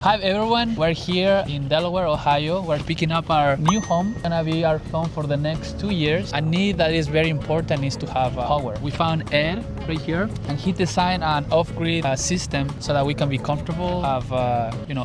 Hi everyone, we're here in Delaware, Ohio. We're picking up our new home. It's gonna be our home for the next 2 years. A need that is very important is to have power. We found Ed right here, and he designed an off-grid system so that we can be comfortable, have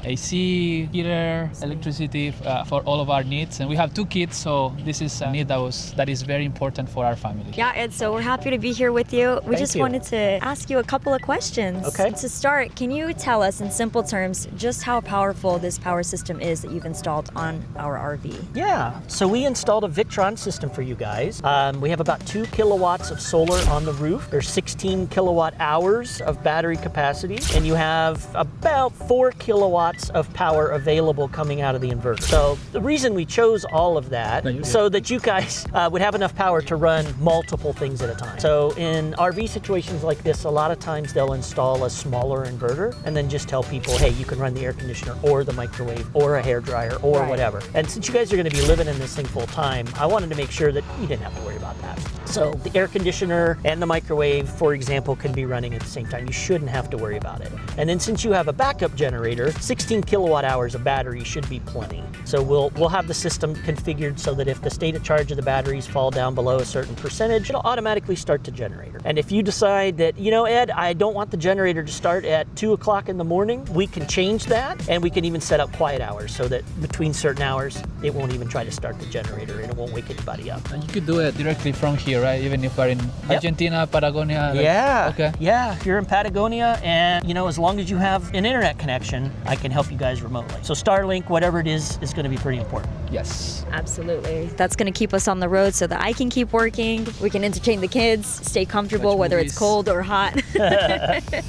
AC, heater, electricity for all of our needs. And we have 2 kids, so this is a need that is very important for our family. Yeah, Ed, so we're happy to be here with you. We just wanted to ask you a couple of questions. Okay. To start, can you tell us in simple terms just how powerful this power system is that you've installed on our RV? Yeah, so we installed a Victron system for you guys. We have about 2 kilowatts of solar on the roof. There's 16 kilowatt hours of battery capacity, and you have about 4 kilowatts of power available coming out of the inverter. So the reason we chose all of that, so that you guys would have enough power to run multiple things at a time. So in RV situations like this, a lot of times they'll install a smaller inverter and then just tell people, hey, you can run the air conditioner or the microwave or a hairdryer or whatever. And since you guys are going to be living in this thing full time, I wanted to make sure that you didn't have to worry about that. So the air conditioner and the microwave, for example, can be running at the same time. You shouldn't have to worry about it. And then since you have a backup generator, 16 kilowatt hours of battery should be plenty. So we'll have the system configured so that if the state of charge of the batteries fall down below a certain percentage, it'll automatically start the generator. And if you decide that, you know, Ed, I don't want the generator to start at 2 o'clock in the morning, we can change that, and we can even set up quiet hours so that between certain hours, it won't even try to start the generator and it won't wake anybody up. And you could do it directly from here, right? Even if we're in Argentina, Patagonia. Yeah. Okay. Yeah. If you're in Patagonia, and as long as you have an internet connection, I can help you guys remotely. So Starlink, whatever it is going to be pretty important. Yes. Absolutely. That's going to keep us on the road so that I can keep working. We can entertain the kids, stay comfortable, Watch whether movies. it's cold or hot.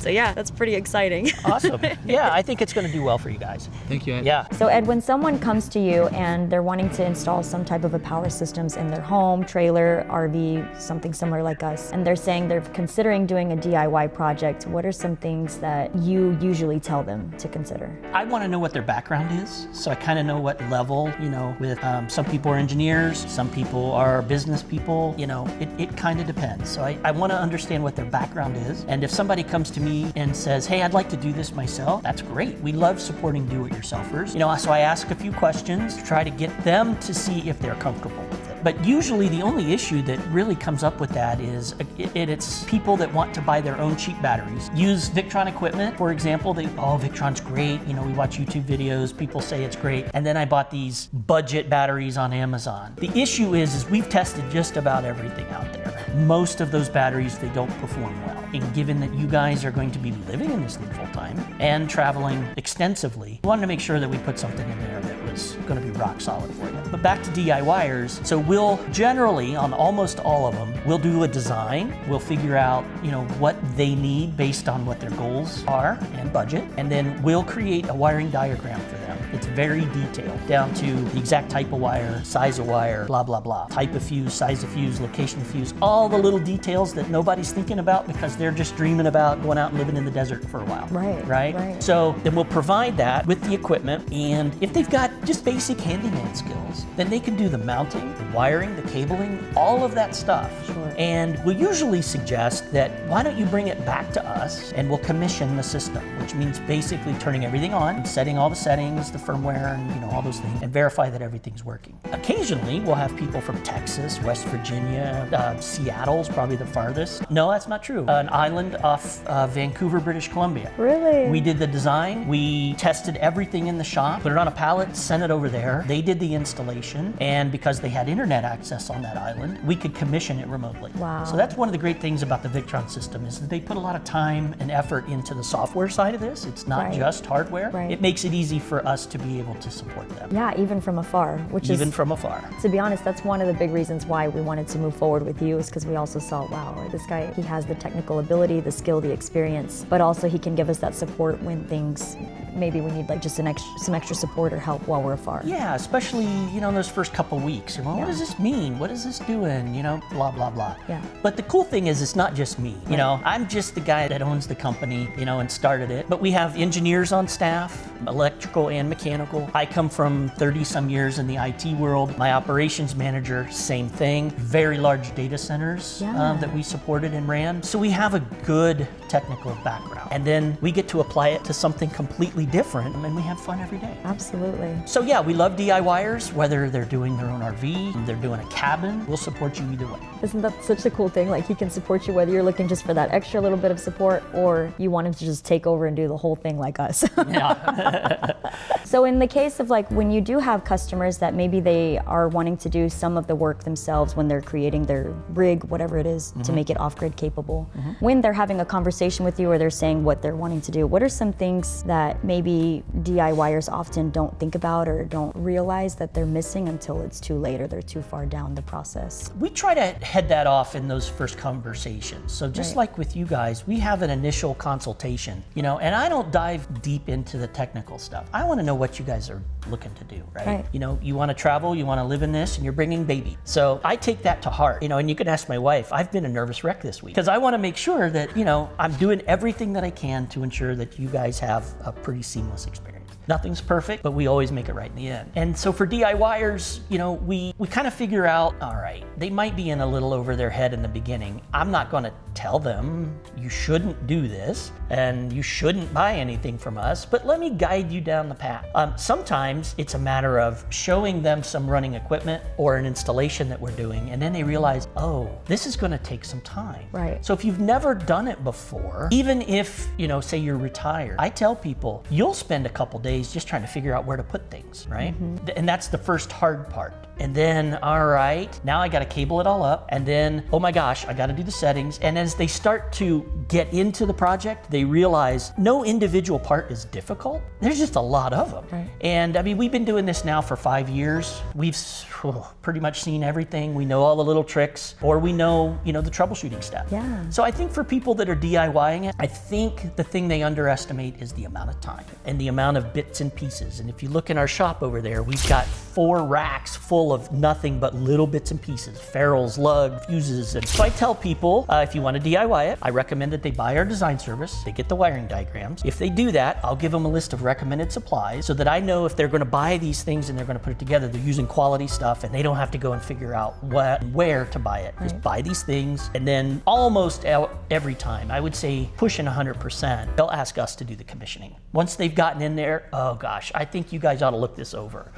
So yeah, that's pretty exciting. Awesome. Yeah, I think it's going to do well for you guys. Thank you, Ed. Yeah. So Ed, when someone comes to you and they're wanting to install some type of a power systems in their home, trailer, RV, something similar like us, and they're saying they're considering doing a DIY project, what are some things that you usually tell them to consider? I want to know what their background is, so I kind of know what level, with some people are engineers, some people are business people, it kind of depends. So I want to understand what their background is. And if somebody comes to me and says, hey, I'd like to do this myself, that's great. We love supporting do-it-yourselfers. So I ask a few questions to try to get them to see if they're comfortable with it. But usually the only issue that really comes up with that is it's people that want to buy their own cheap batteries. Use Victron equipment, for example. Victron's great. We watch YouTube videos, people say it's great. And then I bought these budget batteries on Amazon. The issue is we've tested just about everything out there. Most of those batteries, they don't perform well. And given that you guys are going to be living in this thing full time and traveling extensively, we wanted to make sure that we put something in there that was going to be rock solid for you. But back to DIYers, so we'll generally, on almost all of them, we'll do a design. We'll figure out, what they need based on what their goals are and budget. And then we'll create a wiring diagram for them. It's very detailed, down to the exact type of wire, size of wire, blah, blah, blah. Type of fuse, size of fuse, location of fuse, all the little details that nobody's thinking about because they're just dreaming about going out and living in the desert for a while. Right? So then we'll provide that with the equipment, and if they've got just basic handyman skills, then they can do the mounting, the wiring, the cabling, all of that stuff. Sure. And we'll usually suggest that why don't you bring it back to us and we'll commission the system, which means basically turning everything on, setting all the settings, the firmware, and all those things, and verify that everything's working. Occasionally, we'll have people from Texas, West Virginia, Seattle's probably the farthest. No, that's not true. An island off Vancouver, British Columbia. Really? We did the design, we tested everything in the shop, put it on a pallet, sent it over there. They did the installation, and because they had internet access on that island, we could commission it remotely. Wow. So that's one of the great things about the Victron system is that they put a lot of time and effort into the software side of this. It's not just hardware. Right. It makes it easy for us to be able to support them. Yeah, even from afar, Even from afar. To be honest, that's one of the big reasons why we wanted to move forward with you, is because we also saw, wow, this guy, he has the technical ability, the skill, the experience, but also he can give us that support when things, maybe we need like just some extra support or help while we're afar. Yeah, especially, in those first couple weeks. What does this mean? What is this doing? Blah, blah, blah. Yeah. But the cool thing is it's not just me. I'm just the guy that owns the company, and started it. But we have engineers on staff, electrical and mechanical. I come from 30 some years in the IT world. My operations manager, same thing. Very large data centers that we supported and ran. So we have a good technical background. And then we get to apply it to something completely completely different, and we have fun every day. Absolutely. So yeah, we love DIYers, whether they're doing their own RV, they're doing a cabin, we'll support you either way. Isn't that such a cool thing? Like, he can support you whether you're looking just for that extra little bit of support or you want him to just take over and do the whole thing like us. Yeah. So in the case of like when you do have customers that maybe they are wanting to do some of the work themselves when they're creating their rig, whatever it is, to make it off-grid capable, when they're having a conversation with you or they're saying what they're wanting to do, what are some things that maybe DIYers often don't think about or don't realize that they're missing until it's too late or they're too far down the process? We try to head that off in those first conversations. So just like with you guys, we have an initial consultation, and I don't dive deep into the technical stuff. I want to know what you guys are looking to do, right? You want to travel, you want to live in this, and you're bringing baby. So I take that to heart, and you can ask my wife, I've been a nervous wreck this week because I want to make sure that, I'm doing everything that I can to ensure that you guys have a pretty seamless experience. Nothing's perfect, but we always make it right in the end. And so for DIYers, we kind of figure out, all right, they might be in a little over their head in the beginning. I'm not going to tell them you shouldn't do this and you shouldn't buy anything from us, but let me guide you down the path. Sometimes it's a matter of showing them some running equipment or an installation that we're doing, and then they realize, oh, this is going to take some time. Right. So if you've never done it before, even if, say you're retired, I tell people, you'll spend a couple days just trying to figure out where to put things, right? And that's the first hard part. And then, all right, now I got to cable it all up. And then, oh my gosh, I got to do the settings. And as they start to get into the project, they realize no individual part is difficult. There's just a lot of them. Right. And I mean, we've been doing this now for 5 years. We've pretty much seen everything. We know all the little tricks, or we know, the troubleshooting stuff. Yeah. So I think for people that are DIYing it, I think the thing they underestimate is the amount of time and the amount of bits and pieces. And if you look in our shop over there, we've got 4 racks full of nothing but little bits and pieces, ferrules, lug, fuses. And so I tell people, if you want to DIY it, I recommend that they buy our design service, they get the wiring diagrams. If they do that, I'll give them a list of recommended supplies so that I know if they're going to buy these things and they're going to put it together, they're using quality stuff and they don't have to go and figure out where to buy it. Just buy these things, and then almost every time, I would say pushing 100%, they'll ask us to do the commissioning. Once they've gotten in there, oh gosh, I think you guys ought to look this over.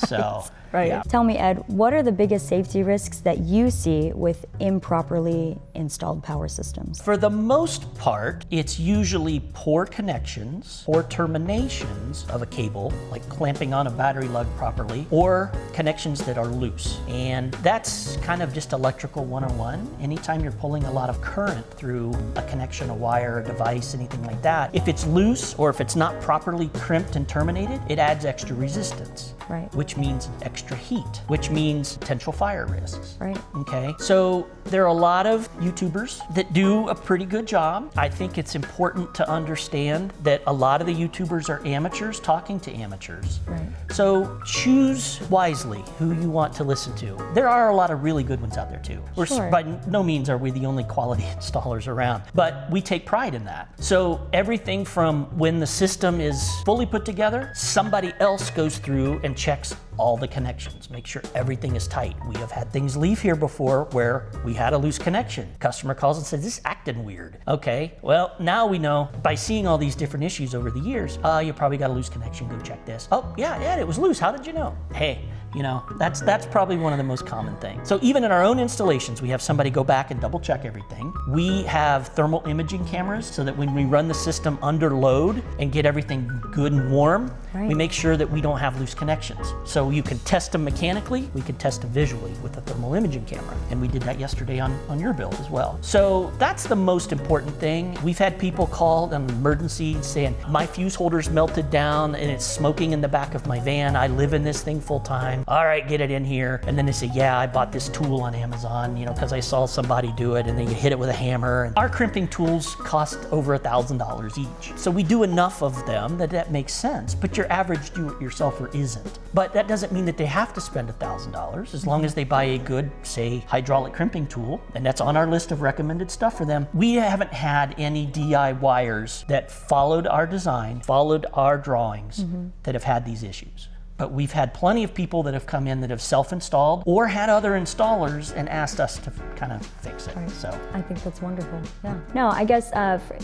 So, right. Yeah. Tell me, Ed, what are the biggest safety risks that you see with improperly installed power systems? For the most part, it's usually poor connections or terminations of a cable, like clamping on a battery lug properly, or connections that are loose. And that's kind of just electrical 101. Anytime you're pulling a lot of current through a connection, a wire, a device, anything like that, if it's loose or if it's not properly crimped and terminated, it adds extra resistance. Right. Which means extra heat, which means potential fire risks. Right. Okay, so there are a lot of YouTubers that do a pretty good job. I think it's important to understand that a lot of the YouTubers are amateurs talking to amateurs. Right. So choose wisely who you want to listen to. There are a lot of really good ones out there too. Sure. By no means are we the only quality installers around, but we take pride in that. So everything from when the system is fully put together, somebody else goes through and checks all the connections, make sure everything is tight. We have had things leave here before where we had a loose connection. Customer calls and says, this is acting weird. Okay, well, now we know by seeing all these different issues over the years, you probably got a loose connection, go check this. Oh, yeah, Ed, it was loose. How did you know? Hey, that's probably one of the most common things. So even in our own installations, we have somebody go back and double check everything. We have thermal imaging cameras so that when we run the system under load and get everything good and warm, we make sure that we don't have loose connections. So you can test them mechanically, we can test them visually with a thermal imaging camera. And we did that yesterday on your build as well. So that's the most important thing. We've had people call an emergency saying, my fuse holder's melted down and it's smoking in the back of my van. I live in this thing full time. All right, get it in here. And then they say, yeah, I bought this tool on Amazon, because I saw somebody do it, and then you hit it with a hammer. And our crimping tools cost over $1,000 each. So we do enough of them that makes sense, but your average do-it-yourselfer isn't. But that doesn't mean that they have to spend $1,000 as long as they buy a good, say, hydraulic crimping tool, and that's on our list of recommended stuff for them. We haven't had any DIYers that followed our design, followed our drawings, that have had these issues. But we've had plenty of people that have come in that have self-installed or had other installers and asked us to kind of fix it. Right. So I think that's wonderful. Yeah. No, I guess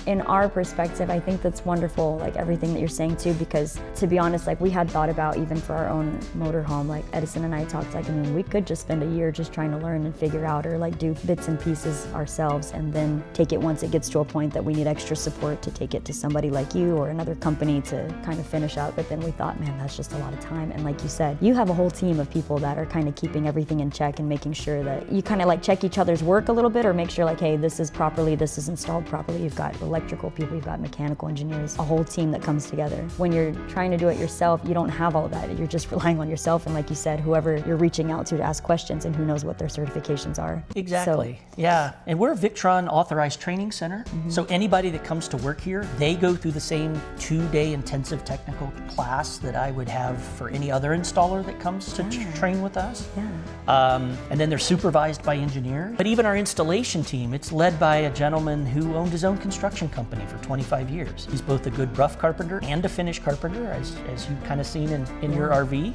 in our perspective, I think that's wonderful, like everything that you're saying too, because to be honest, like we had thought about even for our own motorhome, like Edison and I talked, like, I mean, we could just spend a year just trying to learn and figure out, or like do bits and pieces ourselves and then take it once it gets to a point that we need extra support to take it to somebody like you or another company to kind of finish out. But then we thought, man, that's just a lot of time. And like you said, you have a whole team of people that are kind of keeping everything in check and making sure that you kind of like check each other's work a little bit, or make sure like, hey, this is installed properly. You've got electrical people, you've got mechanical engineers, a whole team that comes together. When you're trying to do it yourself, you don't have all that. You're just relying on yourself and, like you said, whoever you're reaching out to ask questions, and who knows what their certifications are. exactly. Yeah. And we're a Victron authorized training center. So anybody that comes to work here, they go through the same 2-day intensive technical class that I would have for any other installer that comes to train with us. And then they're supervised by engineers. But even our installation team, it's led by a gentleman who owned his own construction company for 25 years. He's both a good rough carpenter and a finish carpenter, as you've kind of seen in your RV,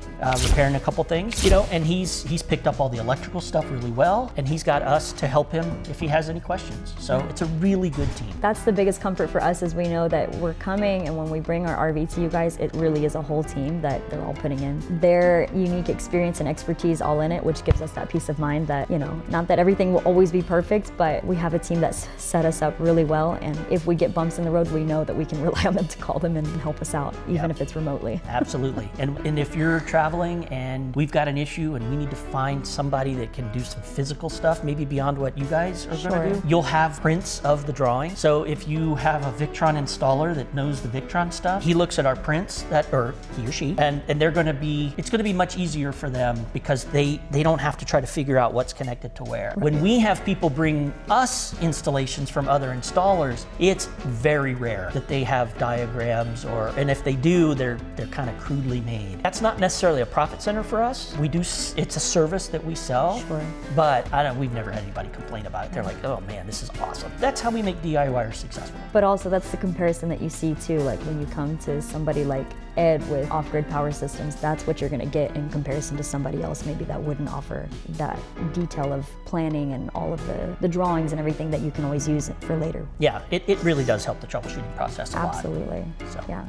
repairing a couple things, you know, and he's picked up all the electrical stuff really well, and he's got us to help him if he has any questions. So it's a really good team. That's the biggest comfort for us, is we know that we're coming, and when we bring our RV to you guys, it really is a whole team that they're all putting in their unique experience and expertise all in it, which gives us that peace of mind that, you know, not that everything will always be perfect, but we have a team that's set us up really well, and if we get bumps in the road, we know that we can rely on them to call them and help us out, even if it's remotely. Absolutely. And if you're traveling and we've got an issue and we need to find somebody that can do some physical stuff, maybe beyond what you guys are going to do, you'll have prints of the drawing. So if you have a Victron installer that knows the Victron stuff, he looks at our prints, or he or she, and they're going to be, it's going to be much easier for them because they don't have to try to figure out what's connected to where. Right. When we have people bring us installations from other installers, it's very rare that they have diagrams, and if they do, they're kind of crudely made. That's not necessarily a profit center for us. We do, it's a service that we sell, but we've never had anybody complain about it. They're like, oh man, this is awesome. That's how we make DIYers successful. But also that's the comparison that you see too, like when you come to somebody like Ed with off-grid power systems, that's what you're going to get in comparison to somebody else maybe that wouldn't offer that detail of planning and all of the drawings and everything that you can always use for later. Yeah, it really does help the troubleshooting process a lot. Absolutely. So. Yeah.